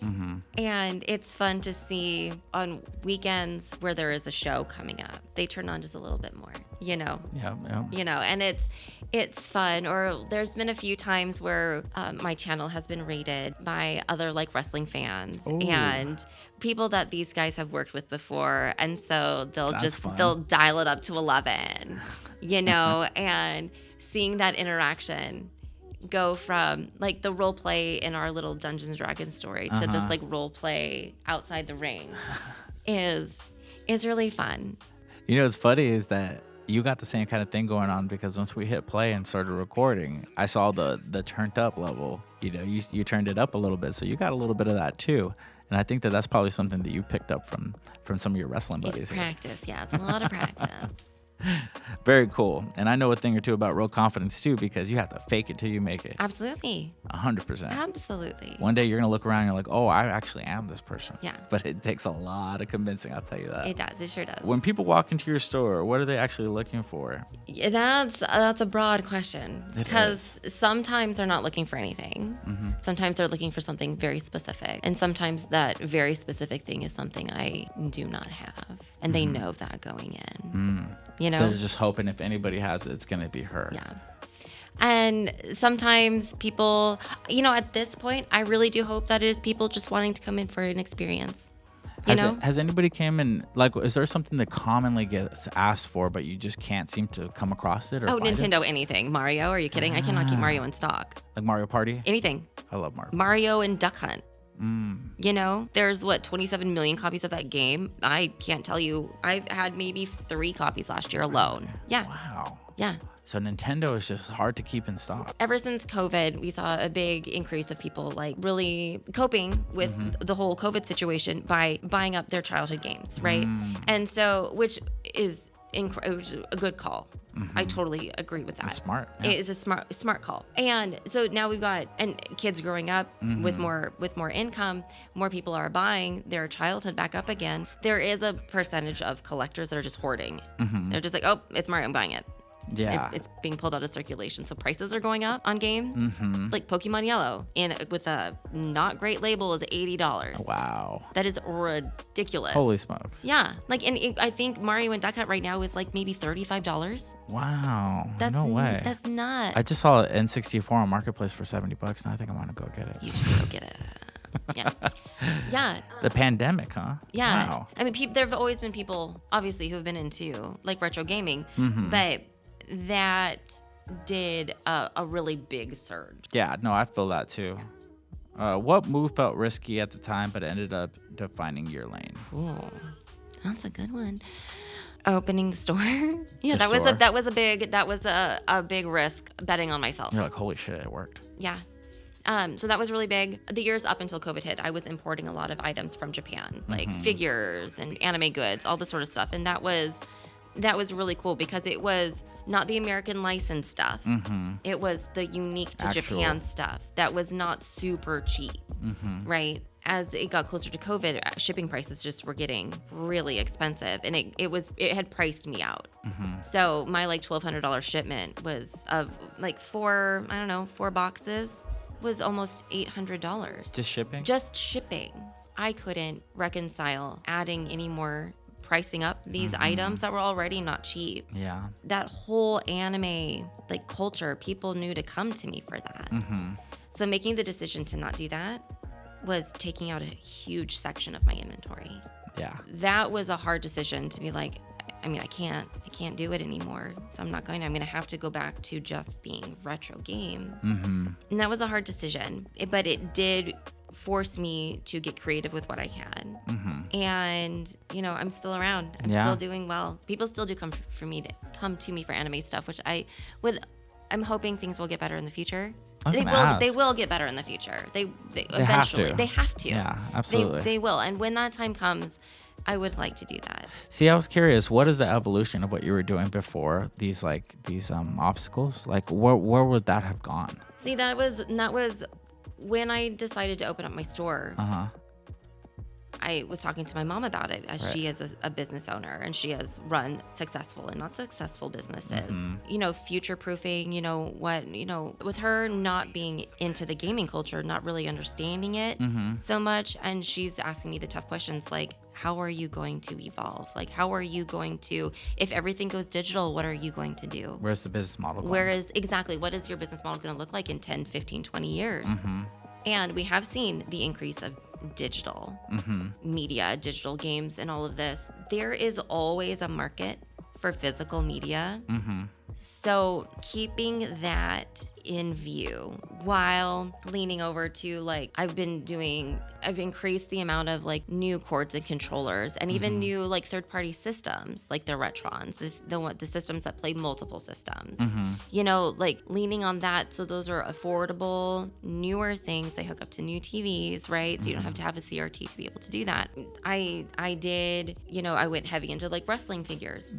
And it's fun to see on weekends where there is a show coming up, they turn on just a little bit more, Yeah. and it's fun. Or there's been a few times where my channel has been rated by other like wrestling fans. Ooh. And people that these guys have worked with before, and so That's fun. they'll dial it up to 11, and seeing that interaction go from like the role play in our little Dungeons and Dragons story to this like role play outside the ring is really fun. What's funny is that you got the same kind of thing going on, because once we hit play and started recording, I saw the turned up level. You turned it up a little bit, so you got a little bit of that too. And I think that's probably something that you picked up from some of your wrestling buddies. It's practice, yeah. It's a lot of practice. Very cool. And I know a thing or two about real confidence too, because you have to fake it till you make it. Absolutely. 100%. Absolutely. One day you're going to look around and you're like, oh, I actually am this person. Yeah. But it takes a lot of convincing, I'll tell you that. It does. It sure does. When people walk into your store, what are they actually looking for? Yeah, that's a broad question, It because sometimes they're not looking for anything. Sometimes they're looking for something very specific, and sometimes that very specific thing is something I do not have, and they know that going in. They're just hoping if anybody has it, it's going to be her. Yeah. And sometimes people, at this point, I really do hope that it is people just wanting to come in for an experience. Has anybody came in, like, is there something that commonly gets asked for, but you just can't seem to come across it? Or find Nintendo, it? anything. Mario, are you kidding? I cannot keep Mario in stock. Like Mario Party? Anything. I love Mario. Mario and Duck Hunt. There's 27 million copies of that game. I can't tell you. I've had maybe 3 copies last year alone. Yeah. Wow. Yeah. So Nintendo is just hard to keep in stock. Ever since COVID, we saw a big increase of people like really coping with the whole COVID situation by buying up their childhood games, right? And so, which is a good call. I totally agree with that. It's smart. Yeah. It is a smart call. And so now we've got kids growing up with more income, more people are buying their childhood back up again. There is a percentage of collectors that are just hoarding. They're just like, oh, it's Mario, I'm buying it. Yeah. It's being pulled out of circulation. So prices are going up on games. Like Pokemon Yellow with a not great label is $80. Wow. That is ridiculous. Holy smokes. Yeah. I think Mario and Duck Hunt right now is like maybe $35. Wow. That's no way. That's not. I just saw N64 on Marketplace for $70, and I think I'm going to go get it. You should go get it. Yeah. The pandemic, huh? Yeah. Wow. I mean, there have always been people, obviously, who have been into like retro gaming, but that did a really big surge. Yeah, no, I feel that too. What move felt risky at the time, but ended up defining your lane? Ooh, that's a good one. Opening the store. Yeah, The store. that was a big risk, betting on myself. You're like, holy shit, it worked. Yeah. So that was really big. The years up until COVID hit, I was importing a lot of items from Japan, like figures and anime goods, all this sort of stuff. And that was really cool because it was not the American licensed stuff. It was the unique to Japan stuff that was not super cheap, right? As it got closer to COVID, shipping prices just were getting really expensive, and it had priced me out. So my like $1,200 shipment was of like four boxes was almost $800. Just shipping? Just shipping. I couldn't reconcile adding any more pricing up these items that were already not cheap. Yeah. That whole anime like culture, people knew to come to me for that. So making the decision to not do that was taking out a huge section of my inventory. Yeah. That was a hard decision to be like, I mean, I can't do it anymore. So I'm going to have to go back to just being retro games. And that was a hard decision, but it did force me to get creative with what I had. And, I'm still around. I'm still doing well. People still do come to me for anime stuff, which I'm hoping things will get better in the future. They will get better in the future. They eventually. They have to. Yeah, absolutely. They will. And when that time comes, I would like to do that. See, I was curious, what is the evolution of what you were doing before these obstacles? Like where would that have gone? See, that was when I decided to open up my store. I was talking to my mom about it, as she is a business owner, and she has run successful and not successful businesses. Future proofing, with her not being into the gaming culture, not really understanding it so much. And she's asking me the tough questions like, how are you going to evolve? Like, how are you going to, if everything goes digital, what are you going to do? Where's the business model going? What is your business model going to look like in 10, 15, 20 years? And we have seen the increase of digital media, digital games, and all of this. There is always a market for physical media. So keeping that in view while leaning over to I've increased the amount of new cords and controllers and even new third-party systems like the Retrons, the systems that play multiple systems. Leaning on that, so those are affordable, newer things. They hook up to new TVs, right? So you don't have to have a CRT to be able to do that. I went heavy into wrestling figures.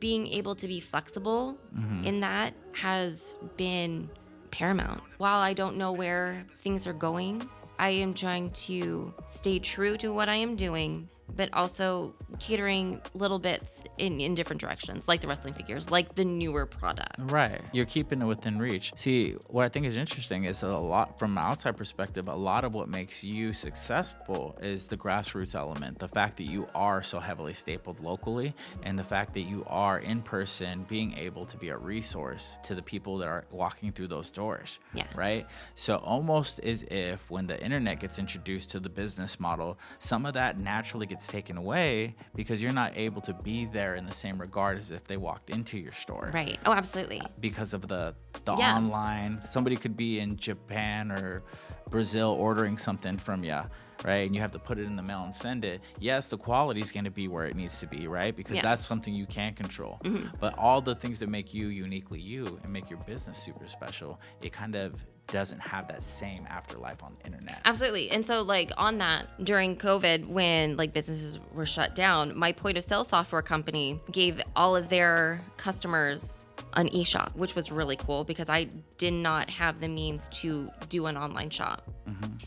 Being able to be flexible in that has been paramount. While I don't know where things are going, I am trying to stay true to what I am doing, but also catering little bits in different directions, like the wrestling figures, like the newer product. Right. You're keeping it within reach. See, what I think is interesting is a lot, from an outside perspective, a lot of what makes you successful is the grassroots element, the fact that you are so heavily stapled locally, and the fact that you are in person being able to be a resource to the people that are walking through those doors. Yeah. Right? So almost as if when the internet gets introduced to the business model, some of that naturally gets taken away because you're not able to be there in the same regard as if they walked into your store. Right. Oh, absolutely. Because of the online. Somebody could be in Japan or Brazil ordering something from you, right? And you have to put it in the mail and send it. Yes, the quality is going to be where it needs to be, right? Because that's something you can control. But all the things that make you uniquely you and make your business super special, it kind of doesn't have that same afterlife on the internet. Absolutely. And so on that, during COVID, when businesses were shut down, my point of sale software company gave all of their customers an e-shop, which was really cool because I did not have the means to do an online shop.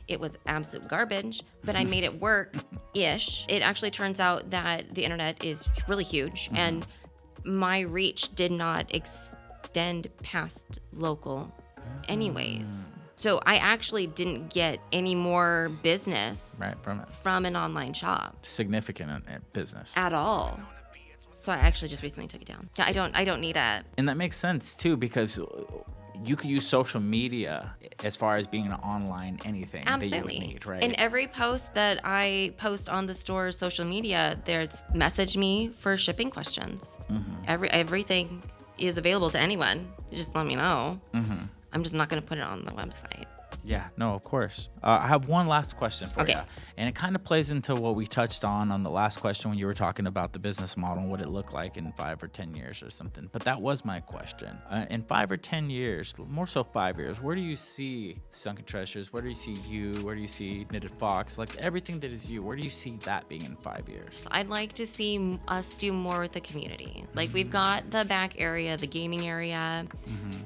It was absolute garbage, but I made it work-ish. It actually turns out that the internet is really huge and my reach did not extend past local anyways. So I actually didn't get any more business from an online shop. Significant business. At all. So I actually just recently took it down. I don't need it. And that makes sense too, because you could use social media as far as being an online anything Absolutely. that you would need, right? In every post that I post on the store's social media, there's message me for shipping questions. Everything is available to anyone. You just let me know. I'm just not going to put it on the website. Yeah, no, of course. I have one last question for you. And it kind of plays into what we touched on the last question when you were talking about the business model and what it looked like in 5 or 10 years or something. But that was my question. In 5 or 10 years, more so 5 years, where do you see Sunken Treasures? Where do you see you? Where do you see KnittedFox? Like everything that is you, where do you see that being in 5 years? I'd like to see us do more with the community. Like we've got the back area, the gaming area.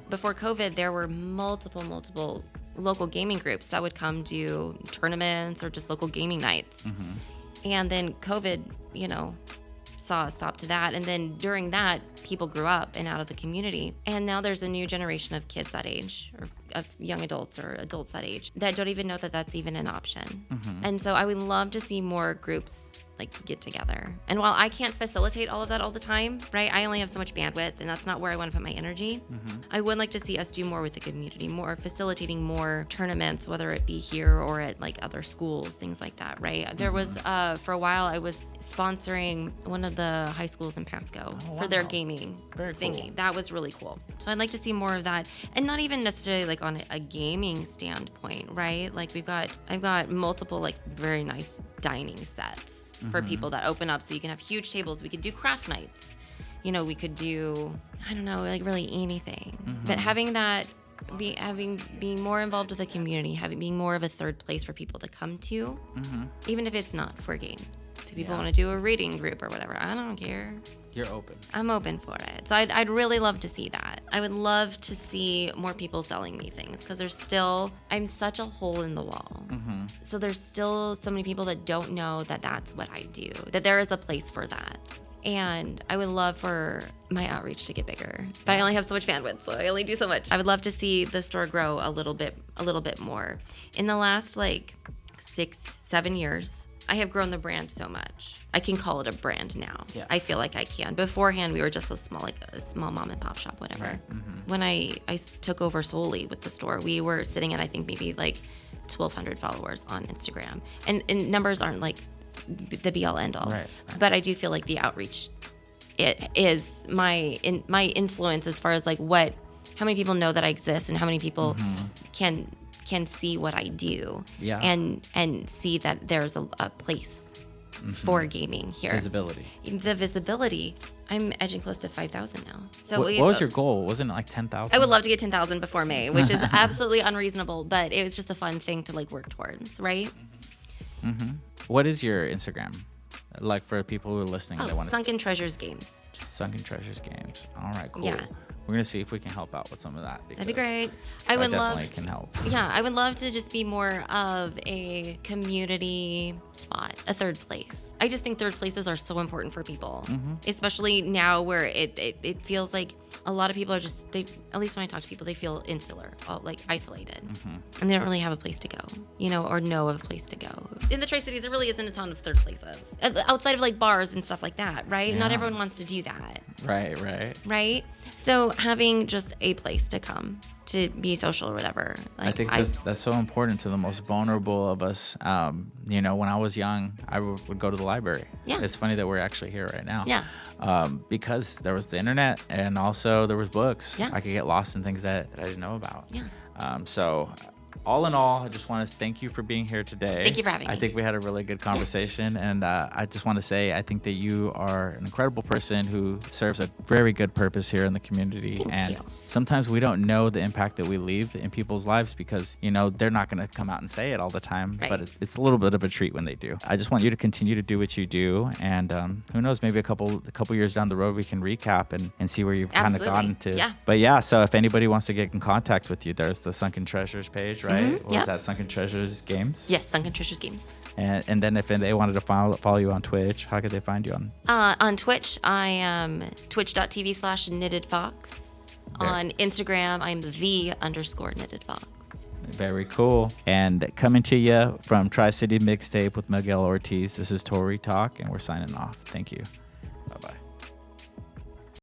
Before COVID, there were multiple local gaming groups that would come do tournaments or just local gaming nights. And then COVID, saw a stop to that. And then during that, people grew up and out of the community. And now there's a new generation of kids that age, or of young adults or adults that age, that don't even know that that's even an option. And so I would love to see more groups like get together. And while I can't facilitate all of that all the time, right? I only have so much bandwidth and that's not where I want to put my energy. I would like to see us do more with the community, more facilitating more tournaments, whether it be here or at like other schools, things like that, right? There was, for a while, I was sponsoring one of the high schools in Pasco for their gaming thingy. Cool. That was really cool. So I'd like to see more of that, and not even necessarily like on a gaming standpoint, right? Like I've got multiple like very nice dining sets for people that open up, so you can have huge tables. We could do craft nights. We could do, I don't know, like really anything. But having that, being more involved with the community, being more of a third place for people to come to, even if it's not for games. If people want to do a reading group or whatever, I don't care. You're open. I'm open for it. So I'd really love to see that. I would love to see more people selling me things, because I'm such a hole in the wall. So there's still so many people that don't know that that's what I do, that there is a place for that. And I would love for my outreach to get bigger, but I only have so much bandwidth, so I only do so much. I would love to see the store grow a little bit more. In the last like 6-7 years, I have grown the brand so much. I can call it a brand now. Yeah. I feel like I can. Beforehand, we were just a small mom and pop shop, whatever. Right. When I took over solely with the store, we were sitting at, I think, maybe like 1,200 followers on Instagram. And numbers aren't like the be all end all. Right. But I do feel like the outreach, it is my influence as far as like how many people know that I exist and how many people can see what I do, and see that there's a place for gaming here. Visibility. The visibility. I'm edging close to 5,000 now. So what was your goal? Wasn't it like 10,000? I would love to get 10,000 before May, which is absolutely unreasonable, but it was just a fun thing to like work towards, right? What is your Instagram? Like for people who are listening, they want Sunken Treasures Games. Sunken Treasures Games. All right, cool. Yeah. We're gonna see if we can help out with some of that. That'd be great. I definitely can help. Yeah, I would love to just be more of a community spot, a third place. I just think third places are so important for people, especially now where it feels like a lot of people are just, at least when I talk to people, they feel insular, like isolated, and they don't really have a place to go, or know of a place to go. In the Tri-Cities, there really isn't a ton of third places outside of like bars and stuff like that, right? Yeah. Not everyone wants to do that. Right. So having just a place to come to be social or whatever. Like, I think that's so important to the most vulnerable of us. When I was young, I would go to the library. Yeah. It's funny that we're actually here right now. Yeah. Because there was the internet and also there was books. Yeah. I could get lost in things that I didn't know about. Yeah. So all in all, I just want to thank you for being here today. Thank you for having me. I think we had a really good conversation, and I just want to say I think that you are an incredible person who serves a very good purpose here in the community. Thank you. Sometimes we don't know the impact that we leave in people's lives because, they're not going to come out and say it all the time, but it's a little bit of a treat when they do. I just want you to continue to do what you do, and who knows, maybe a couple years down the road we can recap and see where you've kind of gotten to. Yeah. But yeah, so if anybody wants to get in contact with you, there's the Sunken Treasures page, right? What was that, Sunken Treasures Games? Yes, Sunken Treasures Games. And then if they wanted to follow you on Twitch, how could they find you on? On Twitch, I am twitch.tv/KnittedFox. On Instagram, I'm _KnittedFox. Very cool. And coming to you from Tri-City Mixtape with Miguel Ortiz, this is Tory Talk, and we're signing off. Thank you.